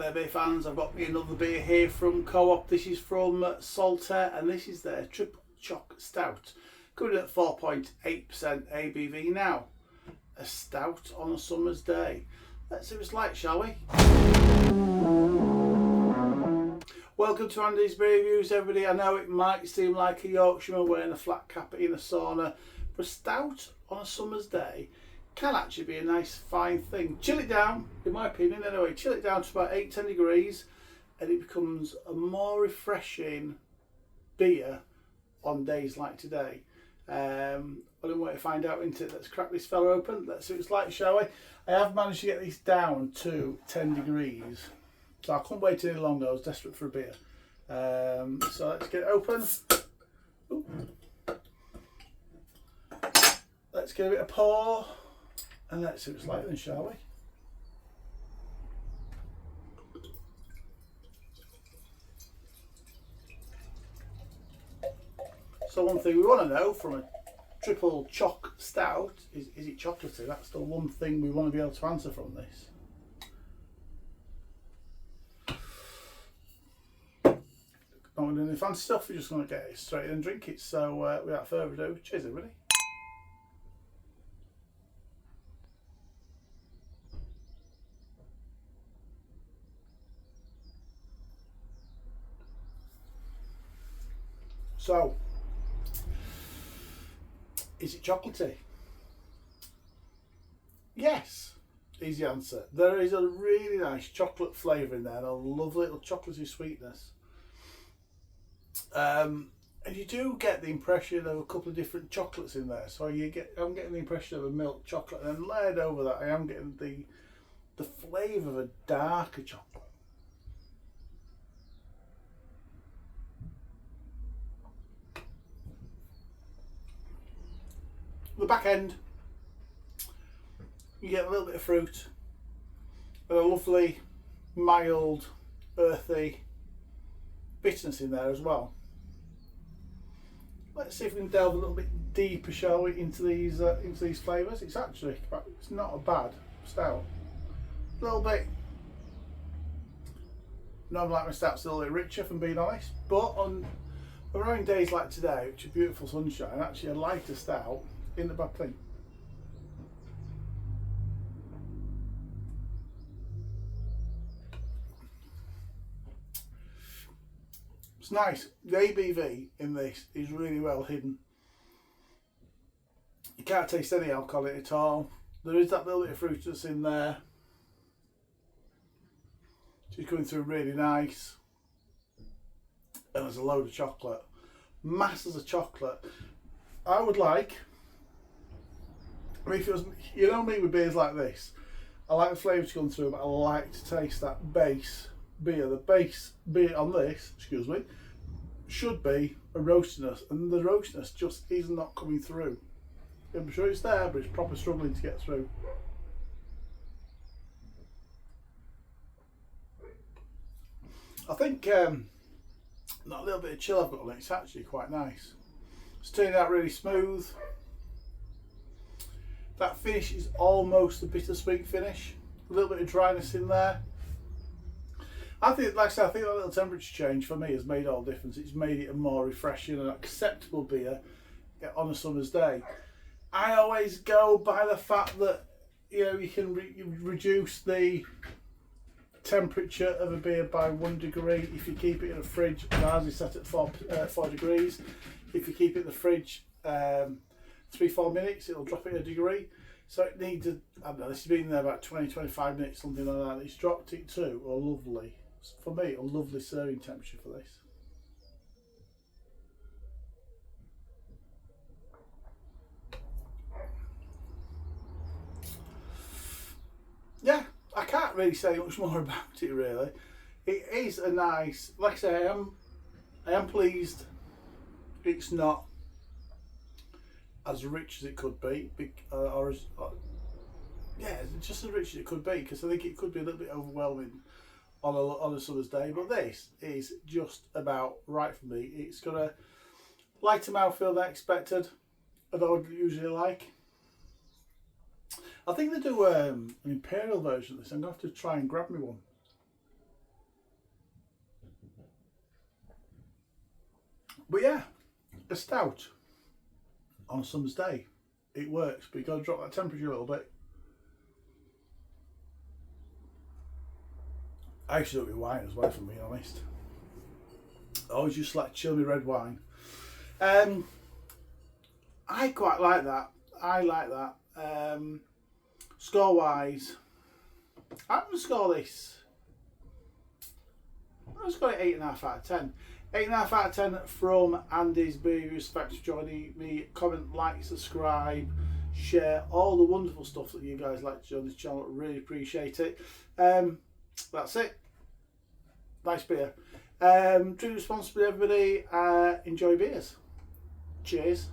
there, beer fans. I've got me another beer here from Co-op. This is from Saltaire, and this is their Triple Choc Stout, coming in at 4.8% ABV. Now, a stout on a summer's day. Let's see what it's like, shall we? Welcome to Andy's Beer Reviews, everybody. I know it might seem like a Yorkshireman wearing a flat cap in a sauna, but a stout on a summer's day can actually be a nice fine thing. Chill it down, in my opinion anyway, chill it down to about 8-10 degrees and it becomes a more refreshing beer on days like today. I don't want to find out into it. Let's crack this fella open, let's see what it's like, shall we? I have managed to get this down to 10 degrees, so I couldn't wait any longer. I was desperate for a beer. So let's get it open. Ooh. Let's give it a pour and let's see what it's like then, shall we? So one thing we want to know from a Triple Choc Stout is it chocolatey? That's the one thing we want to be able to answer from this. Not doing any fancy stuff, we're just going to get it straight in and drink it. So without further ado, cheers everybody. So, is it chocolatey? Yes, is the answer. There is a really nice chocolate flavour in there and a lovely little chocolatey sweetness. And you do get the impression of a couple of different chocolates in there. So I'm getting the impression of a milk chocolate, and then layered over that I am getting the flavour of a darker chocolate. The back end, you get a little bit of fruit and a lovely mild earthy bitterness in there as well. Let's see if we can delve a little bit deeper, shall we, into these flavours. It's not a bad stout. A little bit, normally like my stouts a little bit richer, if I'm being honest, but on around days like today, which are beautiful sunshine, actually a lighter stout in the bad thing. It's nice. The ABV in this is really well hidden. You can't taste any alcohol in it at all. There is that little bit of fruit that's in there. She's coming through really nice. And there's a load of chocolate. Masses of chocolate. I would like, if it was, you know me with beers like this, I like the flavour to come through, but I like to taste that base beer. The base beer on this, excuse me, should be a roastiness, and the roastiness just is not coming through. I'm sure it's there, but it's proper struggling to get through. I think that little bit of chill I've got on it, it's actually quite nice. It's turning out really smooth. That finish is almost a bittersweet finish. A little bit of dryness in there. I think, like I said, I think that little temperature change for me has made all the difference. It's made it a more refreshing and acceptable beer on a summer's day. I always go by the fact that, you know, you can reduce the temperature of a beer by 1 degree if you keep it in a fridge. Ours is set at 4 degrees. If you keep it in the fridge 3-4 minutes, it'll drop it a degree. So it needs I don't know, this has been there about 20-25 minutes, something like that. It's dropped it to a lovely, for me, a lovely serving temperature for this. Yeah, I can't really say much more about it really. It is a nice, like I say, I am pleased it's not as rich as it could be, yeah, just as rich as it could be, because I think it could be a little bit overwhelming on a summer's day, but this is just about right for me. It's got a lighter mouthfeel than I expected, and I would usually like. I think they do an imperial version of this. I'm going to have to try and grab me one. But yeah, a stout on a summer's day, it works, but you've got to drop that temperature a little bit. I used to do it with wine as well, if I'm being honest. I always just like chilly red wine. I quite like that. I like that. Score wise, I'm going to score this. I'm going to score it 8.5 out of 10. 8.5 out of 10 from Andy's Beers. Thanks for joining me. Comment, like, subscribe, share all the wonderful stuff that you guys like to do on this channel. Really appreciate it. That's it. Nice beer. Drink responsibly, everybody. Enjoy beers. Cheers.